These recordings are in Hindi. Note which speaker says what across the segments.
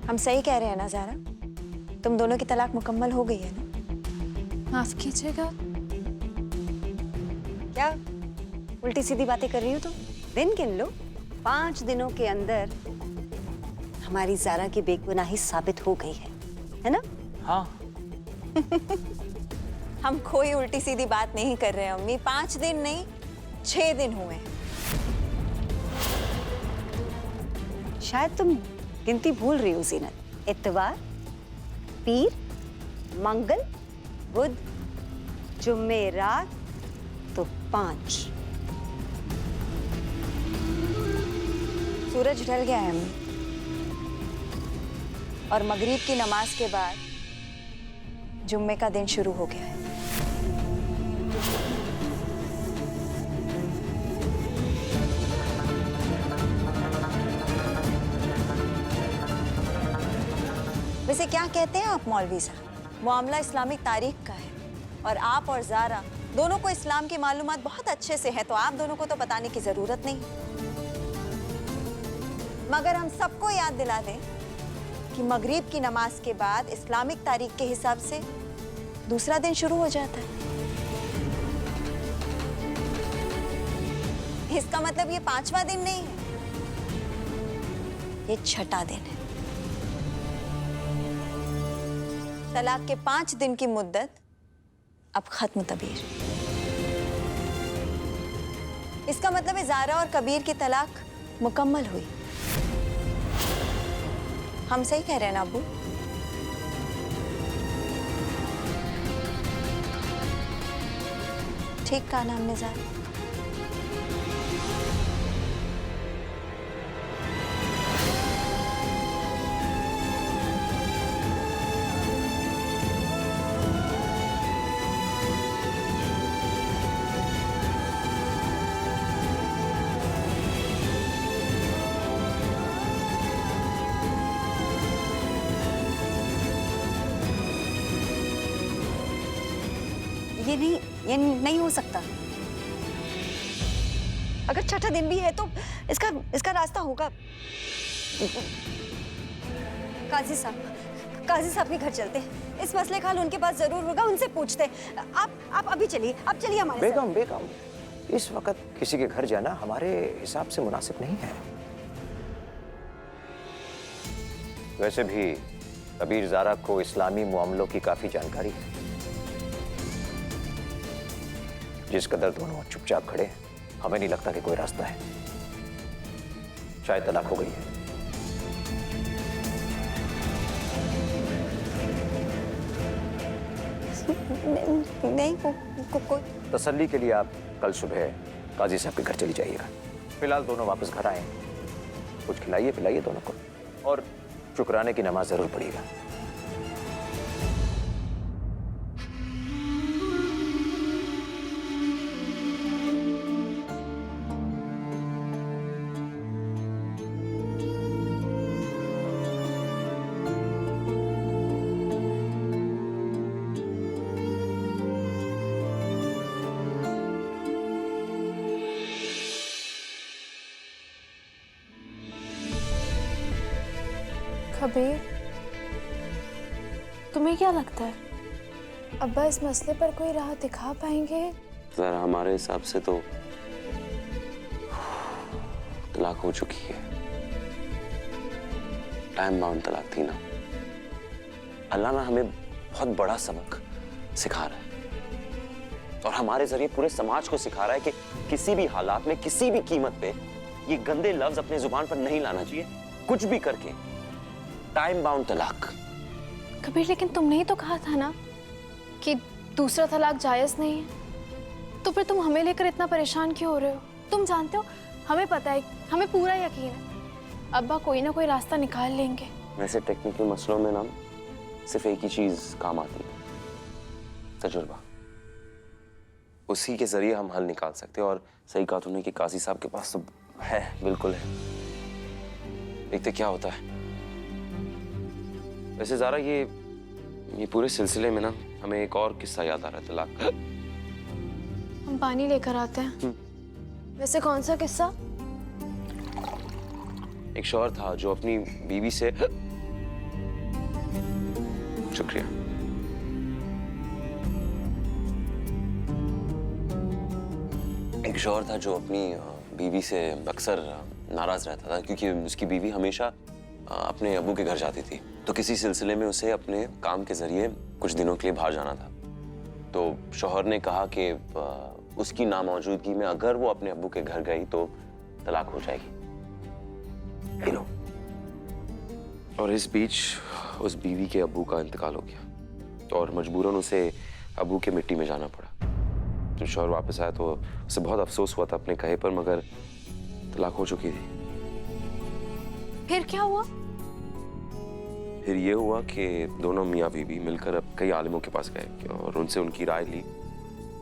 Speaker 1: हम सही कह रहे हैं ना ज़ारा? तुम दोनों की तलाक मुकम्मल हो गई है ना?
Speaker 2: माफ कीजिएगा।
Speaker 1: क्या उल्टी सीधी बातें कर रही हो तुम? दिन गिन लो, 5 दिनों के अंदर हमारी ज़ारा की बेगुनाही साबित हो गई है ना?
Speaker 3: हाँ।
Speaker 1: हम कोई उल्टी सीधी बात नहीं कर रहे हैं अम्मी। 5 दिन नहीं, 6 दिन हुए हैं। शायद तुम गिनती भूल रही हो ज़ीनत। इत्वार, पीर, मंगल, बुध, जुमेरात, तो 5। सूरज ढल गया है अम्मी, और मगरिब की नमाज के बाद जुम्मे का दिन शुरू हो गया है। वैसे क्या कहते हैं आप मौलवी साहब? मामला इस्लामिक तारीख का है, और आप और ज़ारा दोनों को इस्लाम की मालूमात बहुत अच्छे से है, तो आप दोनों को तो बताने की जरूरत नहीं। मगर हम सबको याद दिला दें कि मगरिब की नमाज के बाद इस्लामिक तारीख के हिसाब से दूसरा दिन शुरू हो जाता है। इसका मतलब ये 5वां दिन नहीं है, ये 6ठा दिन है। तलाक के 5 दिन की मुद्दत अब खत्म तबीर। इसका मतलब है ज़ारा और कबीर की तलाक मुकम्मल हुई। हम सही कह रहे हैं ना अब्बू? ठीक कहा ना हमने ज़ारा? ये नहीं हो सकता। अगर 6ठा दिन भी है तो इसका रास्ता होगा। काजी साहब के घर चलते हैं। इस मसले का हल उनके पास जरूर होगा, उनसे पूछते हैं। आप अभी चलिए, आप चलिए हमारे साथ।
Speaker 3: बेगम, इस वक्त किसी के घर जाना हमारे हिसाब से मुनासिब नहीं है। वैसे भी कबीर ज़ारा को इस्लामी मामलों की काफी जानकारी है। जिस कदर दोनों चुपचाप खड़े हैं, हमें नहीं लगता कि कोई रास्ता है। शायद तलाक हो गई है।
Speaker 1: नहीं कोई।
Speaker 3: तसल्ली के लिए आप कल सुबह काजी साहब के घर चली जाइएगा। फिलहाल दोनों वापस घर आए, कुछ खिलाइए पिलाइए दोनों को, और शुक्राने की नमाज जरूर पढ़िएगा।
Speaker 2: कबीर, तुम्हें क्या लगता है अब्बा इस मसले पर कोई राह दिखा पाएंगे?
Speaker 4: जरा हमारे हिसाब से तो तलाक हो चुकी है। टाइम बाउंड तलाक थी ना। अल्लाह ना हमें बहुत बड़ा सबक सिखा रहा है, और हमारे जरिए पूरे समाज को सिखा रहा है कि किसी भी हालात में, किसी भी कीमत पे ये गंदे लफ्ज अपने जुबान पर नहीं लाना चाहिए, कुछ भी करके। टाइम बाउंड तलाक।
Speaker 2: कबीर, लेकिन तुमने ही तो कहा था ना कि दूसरा तलाक जायज नहीं है, तो फिर तुम हमें लेकर इतना परेशान क्यों हो रहे हो? तुम जानते हो, हमें पता है, हमें पूरा यकीन है अब्बा कोई ना कोई रास्ता निकाल लेंगे।
Speaker 4: वैसे टेक्निकल मसलों में ना सिर्फ एक ही चीज काम आती है, तजुर्बा। उसी के जरिए हम हल निकाल सकते हैं। और सही कहा तूने कि काजी साहब के पास तो है, बिल्कुल है। देखते क्या होता है। वैसे ज़ारा, ये पूरे सिलसिले में ना हमें एक और किस्सा याद आ रहा है तलाक का।
Speaker 2: हम पानी लेकर आते हैं। वैसे कौन सा किस्सा?
Speaker 4: एक शौहर था जो अपनी बीवी से शुक्रिया। एक शौहर था जो अपनी बीवी से अक्सर नाराज रहता था क्योंकि उसकी बीवी हमेशा अपने अब्बू के घर जाती थी। तो किसी सिलसिले में उसे अपने काम के जरिए कुछ दिनों के लिए बाहर जाना था। तो शौहर ने कहा कि उसकी नामौजूदगी में अगर वो अपने अब्बू के घर गई तो तलाक हो जाएगी। लो। और इस बीच उस बीवी के अब्बू का इंतकाल हो गया और मजबूरन उसे अब्बू के मिट्टी में जाना पड़ा। जब शौहर वापस आया तो उसे बहुत अफसोस हुआ था अपने कहे पर, मगर तलाक हो चुकी थी।
Speaker 2: फिर क्या हुआ?
Speaker 4: फिर ये हुआ कि दोनों मियाँ बीवी मिलकर अब कई आलिमों के पास गए और उनसे उनकी राय ली।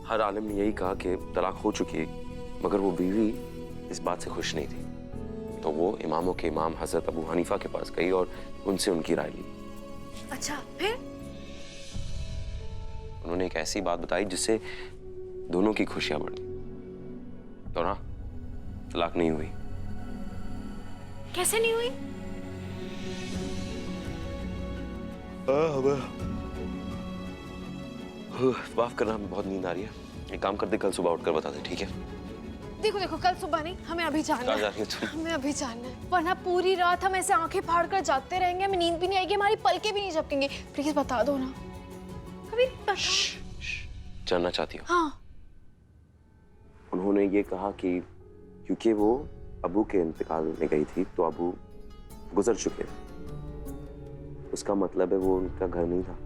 Speaker 4: हर आलिम ने यही कहा कि तलाक हो चुकी है, मगर वो बीवी इस बात से खुश नहीं थी। तो वो इमामों के इमाम हजरत अबू हनीफा के पास गई और उनसे उनकी राय ली।
Speaker 2: अच्छा, फिर?
Speaker 4: उन्होंने एक ऐसी बात बताई जिससे दोनों की खुशियां बढ़ी। तो ना, तलाक नहीं हुई।
Speaker 2: कैसे नहीं हुई?
Speaker 4: माफ करना, हमें बहुत नींद आ रही है। एक काम करते, कल सुबह उठकर बता दे, ठीक है?
Speaker 2: देखो देखो, कल सुबह नहीं, हमें अभी जाना
Speaker 4: कहाँ
Speaker 2: है।
Speaker 4: जा रही हो तुम?
Speaker 2: हमें अभी जाना है, वरना पूरी रात हम ऐसे आंखें फाड़ कर जागते रहेंगे, हमें नींद भी नहीं आएगी, हमारी पलकें भी नहीं झपकेंगी। प्लीज बता दो ना, अभी बता।
Speaker 4: जानना चाहती हो?
Speaker 2: हाँ।
Speaker 4: उन्होंने ये कहा कि क्योंकि वो अबू के इंतकाल में गई थी तो अबू गुजर चुके थे। उसका मतलब है वो उनका घर नहीं था,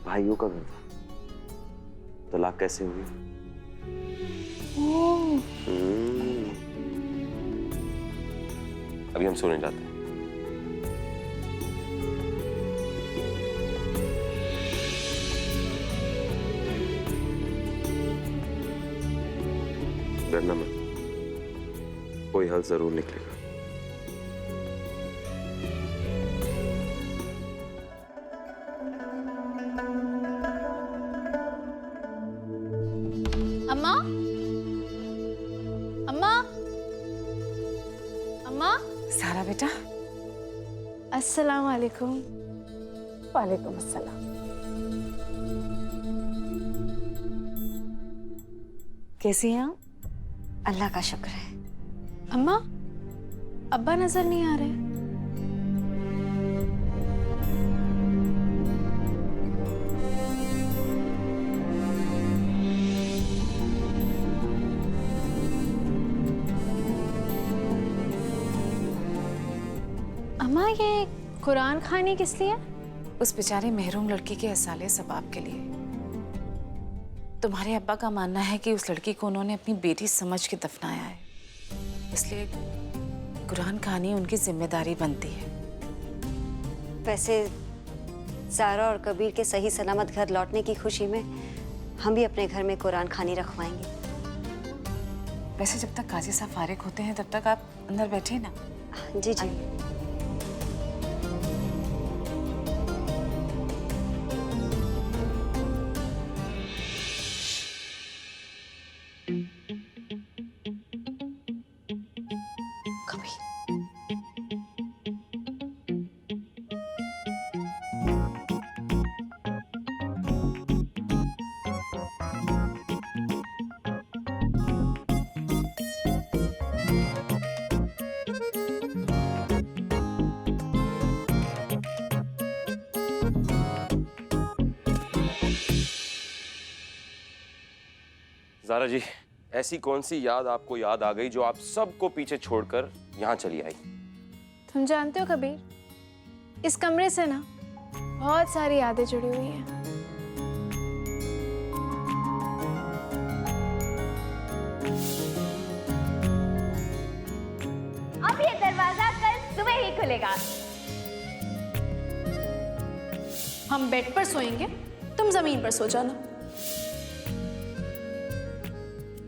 Speaker 4: भाइयों का घर था। तलाक कैसे हुई? अभी हम सोने जाते हैं। डरना मत, कोई हल जरूर निकलेगा।
Speaker 2: अम्मा, अम्मा, अम्मा।
Speaker 5: सारा बेटा।
Speaker 2: अस्सलाम वालेकुम।
Speaker 5: वालेकुम अस्सलाम। कैसी हैं आप?
Speaker 1: अल्लाह का शुक्र है।
Speaker 2: अम्मा, अब्बा नजर नहीं आ रहे। अम्मा, ये कुरान खानी किस लिए?
Speaker 5: उस बेचारे महरूम लड़की के असाले सबाब के लिए। तुम्हारे अब्बा का मानना है कि उस लड़की को उन्होंने अपनी बेटी समझ के दफनाया है, इसलिए कुरान खानी उनकी जिम्मेदारी बनती है।
Speaker 1: वैसे ज़ारा और कबीर के सही सलामत घर लौटने की खुशी में हम भी अपने घर में कुरान खानी रखवाएंगे।
Speaker 5: वैसे जब तक काजी साहब फारिग होते हैं तब तक आप अंदर बैठे ना।
Speaker 1: जी जी।
Speaker 4: ज़ारा जी, ऐसी कौन सी याद आपको याद आ गई जो आप सबको पीछे छोड़कर यहाँ चली आई?
Speaker 2: तुम जानते हो कबीर, इस कमरे से ना बहुत सारी यादें जुड़ी हुई हैं।
Speaker 6: अब ये दरवाजा कल सुबह ही खुलेगा।
Speaker 2: हम बेड पर सोएंगे, तुम जमीन पर सो जाना।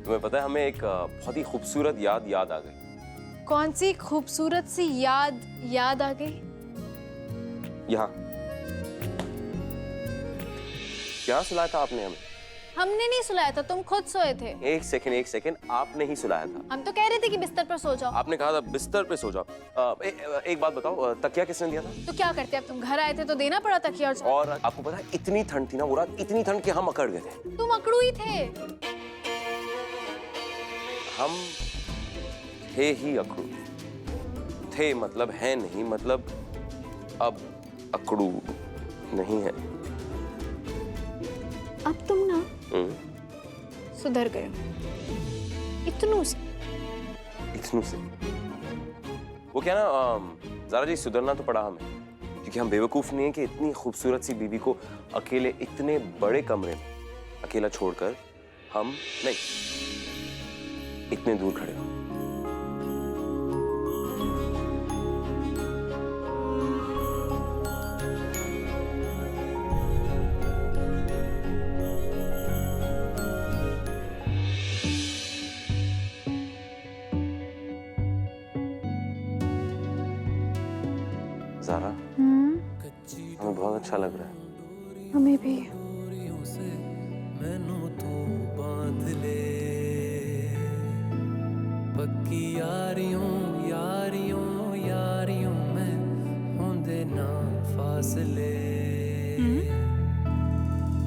Speaker 4: तुम्हें पता है, हमें एक बहुत ही खूबसूरत याद आ गई।
Speaker 2: कौन सी खूबसूरत सी याद आ गई?
Speaker 4: यहाँ क्या सुनाया था आपने हमें?
Speaker 2: हमने नहीं सुलाया था, तुम खुद सोए थे।
Speaker 4: एक सेकंड, आपने ही सुलाया था।
Speaker 2: हम तो कह रहे थे कि बिस्तर पर सो जाओ।
Speaker 4: आपने कहा था बिस्तर पे सो जाओ। एक बात बताओ, तकिया किसने दिया था?
Speaker 2: तो क्या करते, अब तुम घर आए थे तो देना पड़ा तकिया।
Speaker 4: और आपको पता है इतनी ठंड थी ना वो रात, इतनी ठंड कि हम अकड़ गए थे।
Speaker 2: तुम अकड़ू ही थे।
Speaker 4: हम थे ही अकड़ू। थे मतलब है नहीं, मतलब अब अकड़ू नहीं है।
Speaker 2: अब तुम ना सुधर गए इतनू से।
Speaker 4: वो क्या ना ज़ारा जी, सुधरना तो पड़ा हमें, क्योंकि हम बेवकूफ नहीं है कि इतनी खूबसूरत सी बीवी को अकेले इतने बड़े कमरे में अकेला छोड़कर हम नहीं इतने दूर खड़े हो। ज़ारा, हमें बहुत अच्छा लग रहा है।
Speaker 2: हमें भी।
Speaker 7: पक्की यारियों यारियों यारियों में होंदे ना फासले।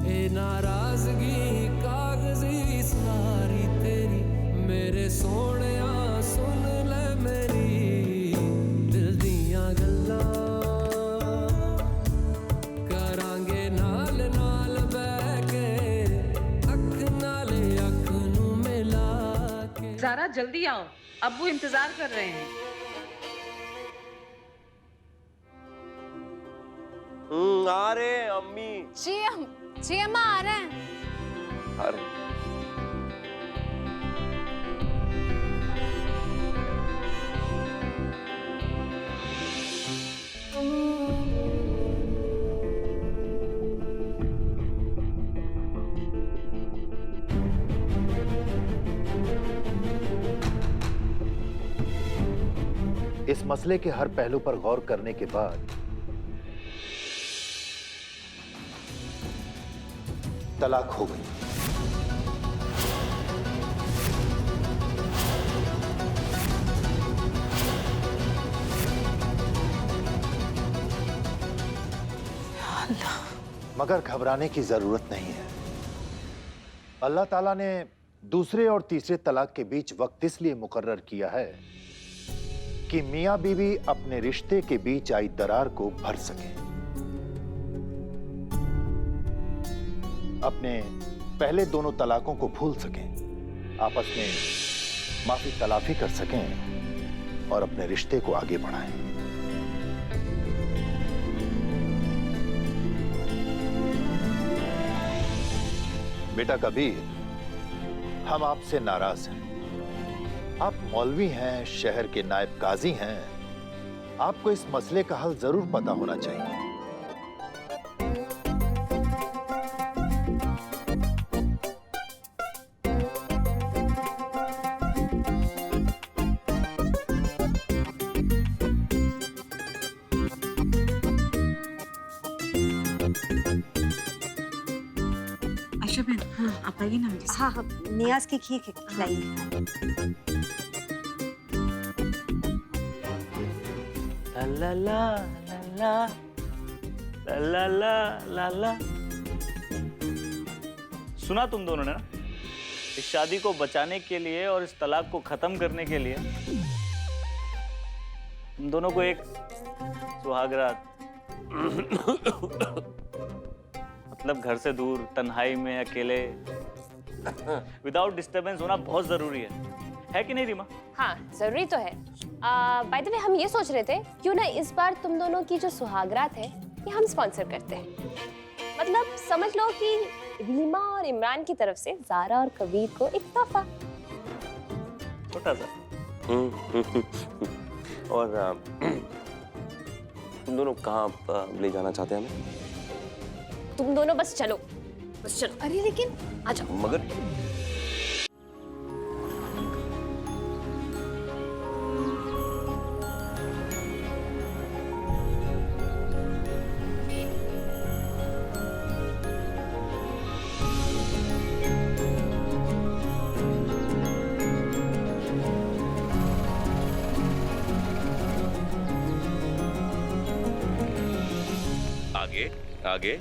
Speaker 7: ए नाराजगी कागजी सारी तेरी, मेरे सोहणिया सुन ले मेरी दिल दियां गल्लां। करांगे नाल नाल बैठ के अख नाले अख नू मिला के।
Speaker 5: ज़ारा जल्दी आओ, अब्बू इंतजार कर रहे हैं।
Speaker 4: आ रहे हैं अम्मी।
Speaker 2: जी अम्मा आ रहे हैं।
Speaker 4: आ रहे हैं।
Speaker 8: इस मसले के हर पहलू पर गौर करने के बाद तलाक हो गई। मगर घबराने की जरूरत नहीं है। अल्लाह ताला ने दूसरे और तीसरे तलाक के बीच वक्त इसलिए मुकर्रर किया है कि मियां बीवी अपने रिश्ते के बीच आई दरार को भर सके, अपने पहले दोनों तलाकों को भूल सकें, आपस में माफी तलाफी कर सकें और अपने रिश्ते को आगे बढ़ाएं। बेटा कबीर, हम आपसे नाराज हैं। आप मौलवी हैं, शहर के नायब काजी हैं, आपको इस मसले का हल जरूर पता होना चाहिए।
Speaker 5: आशा बहन, आप आइए ना मेरे साथ।
Speaker 1: हाँ हाँ, नियाज की खीर खिलाइए।
Speaker 9: ला ला ला ला ला ला ला ला। सुना तुम दोनों ने ना, इस शादी को बचाने के लिए और इस तलाक को खत्म करने के लिए तुम दोनों को एक सुहागरात मतलब घर से दूर, तन्हाई में, अकेले, विदाउट डिस्टरबेंस होना बहुत जरूरी है कि नहीं रीमा?
Speaker 6: हाँ, जरूरी तो है। बाय द वे, हम ये सोच रहे थे क्यों ना इस बार तुम दोनों की जो सुहागरात है ये हम स्पॉन्सर करते हैं। मतलब समझ लो कि रीमा और इमरान की तरफ से ज़ारा और कबीर को एक तोहफा,
Speaker 9: छोटा सा।
Speaker 4: और तुम दोनों कहाँ ले जाना चाहते हैं हमें?
Speaker 6: तुम दोनों बस चलो, बस चलो।
Speaker 2: अरे लेकिन
Speaker 6: आ जाओ।
Speaker 4: मगर
Speaker 10: आगे आगे।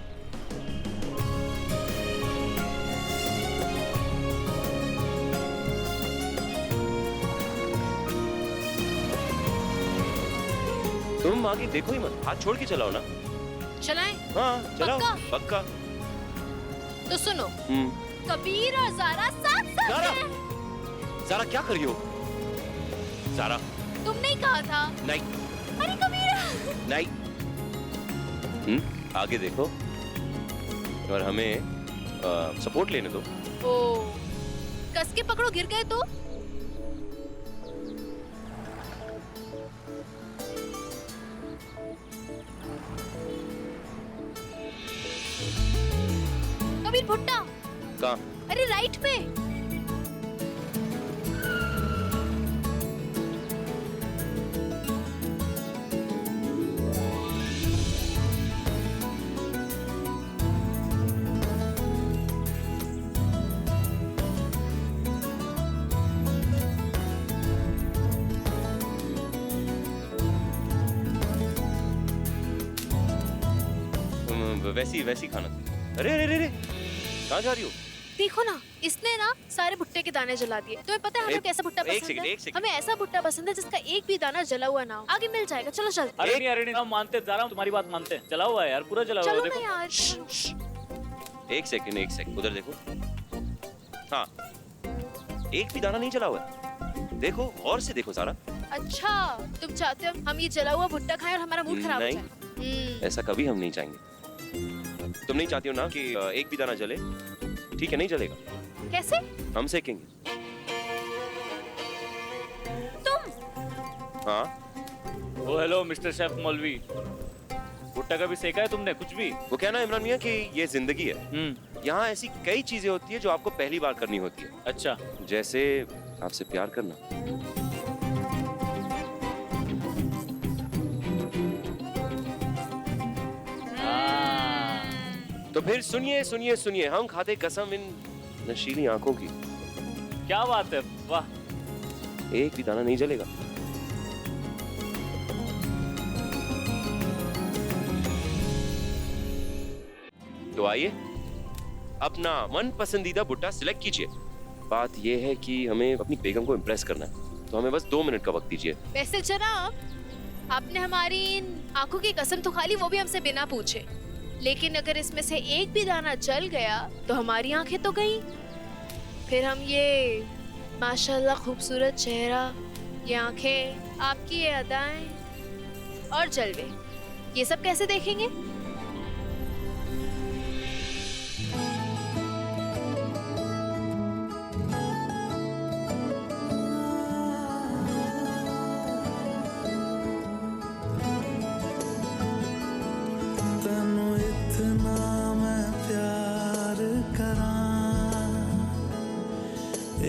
Speaker 10: तुम आगे देखो ही मत, हाथ छोड़ के चलाओ ना।
Speaker 2: चलाएं?
Speaker 10: हाँ चलाओ। पक्का।
Speaker 2: तो सुनो, कबीर और जारा साथ साथ
Speaker 10: जारा,
Speaker 2: हैं।
Speaker 10: जारा क्या कर रही हो? जारा,
Speaker 2: तुमने ही कहा था।
Speaker 10: नहीं।
Speaker 2: अरे कबीर।
Speaker 10: नहीं। आगे देखो और हमें सपोर्ट लेने दो।
Speaker 2: ओ, कस के पकड़ो, गिर गए तो? कबीर भुट्टा।
Speaker 10: कहाँ?
Speaker 2: अरे राइट में।
Speaker 10: वैसी खाना। अरे अरे अरे, कहाँ जा रही हो?
Speaker 2: देखो ना, इसने ना सारे भुट्टे के दाने जला दिए। तुम्हें पता है हमें कैसा भुट्टा पसंद है?
Speaker 10: एक सेकंड।
Speaker 2: हमें ऐसा भुट्टा पसंद है जिसका एक भी दाना जला हुआ ना हो। आगे मिल जाएगा, चलो चलते।
Speaker 9: अरे नहीं, हम मानते जा रहा हूँ, तुम्हारी बात मानते हैं। जला हुआ है यार, पूरा जला हुआ है।
Speaker 2: चलो ना
Speaker 9: देखो।
Speaker 2: यार।
Speaker 10: एक सेकंड, उधर देखो। हाँ, एक भी दाना नहीं जला हुआ है। देखो, और से देखो सारा।
Speaker 2: अच्छा, तुम चाहते हो हम ये जला हुआ भुट्टा खाएं और हमारा मूड खराब हो
Speaker 10: नहीं।
Speaker 2: जाए?
Speaker 10: ऐसा कभी हम नहीं चाहेंगे। तुम नहीं चाहती हो ना कि एक भी दाना जले? ठीक है, नहीं जलेगा।
Speaker 2: कैसे?
Speaker 10: हम सेकेंगे।
Speaker 2: तुम?
Speaker 10: हाँ।
Speaker 9: ओ हेलो मिस्टर शेफ मौलवी, भुट्टा कभी सेका है तुमने कुछ भी?
Speaker 10: वो कहना है इमरान मियाँ कि ये जिंदगी है। यहाँ ऐसी कई चीजें होती है जो आपको पहली बार करनी होती है।
Speaker 9: अच्छा। जैसे
Speaker 10: आपसे प्यार करना। तो फिर सुनिए सुनिए सुनिए, हम खाते कसम इन नशीली आंखों की।
Speaker 9: क्या बात है, वाह।
Speaker 10: एक भी दाना नहीं जलेगा। तो आइए अपना मन पसंदीदा भुट्टा सिलेक्ट कीजिए। बात यह है कि हमें अपनी बेगम को इम्प्रेस करना है, तो हमें बस 2 मिनट का वक्त दीजिए।
Speaker 2: वैसे जनाब, आपने हमारी इन आंखों की कसम तो खा ली, वो भी हमसे बिना पूछे। लेकिन अगर इसमें से एक भी दाना जल गया तो हमारी आंखें तो गई। फिर हम ये माशाल्लाह खूबसूरत चेहरा, ये आंखें, आपकी ये अदाएं और जलवे, ये सब कैसे देखेंगे?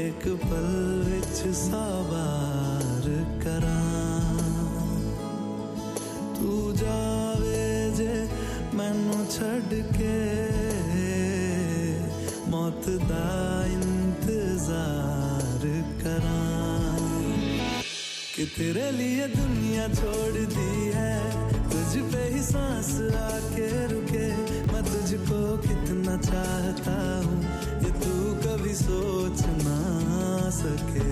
Speaker 7: एक पल विच सवार करां, तू जावे जे मैनू छड़ के, मौत दा इंतजार करां। कि तेरे लिए दुनिया छोड़ दी है, तुझ पे ही सांस आके रुके। मैं तुझको कितना चाहता हूँ ये तू कभी सोच ना सके।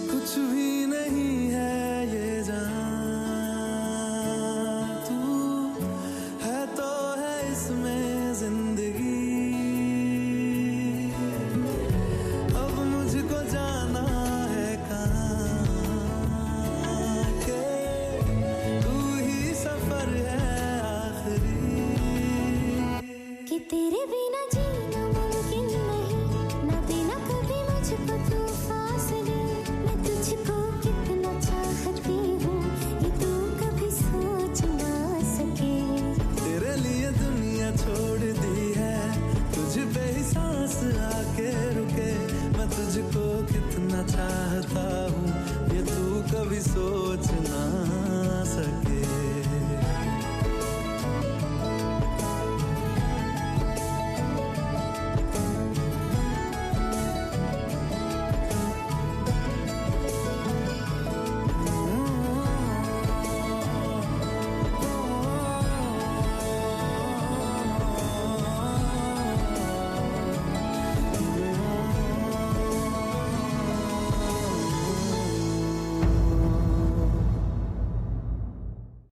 Speaker 7: कुछ भी नहीं है ये जान, आके रुके, मैं तुझको कितना चाहता हूँ ये तू कभी सोच ना सके।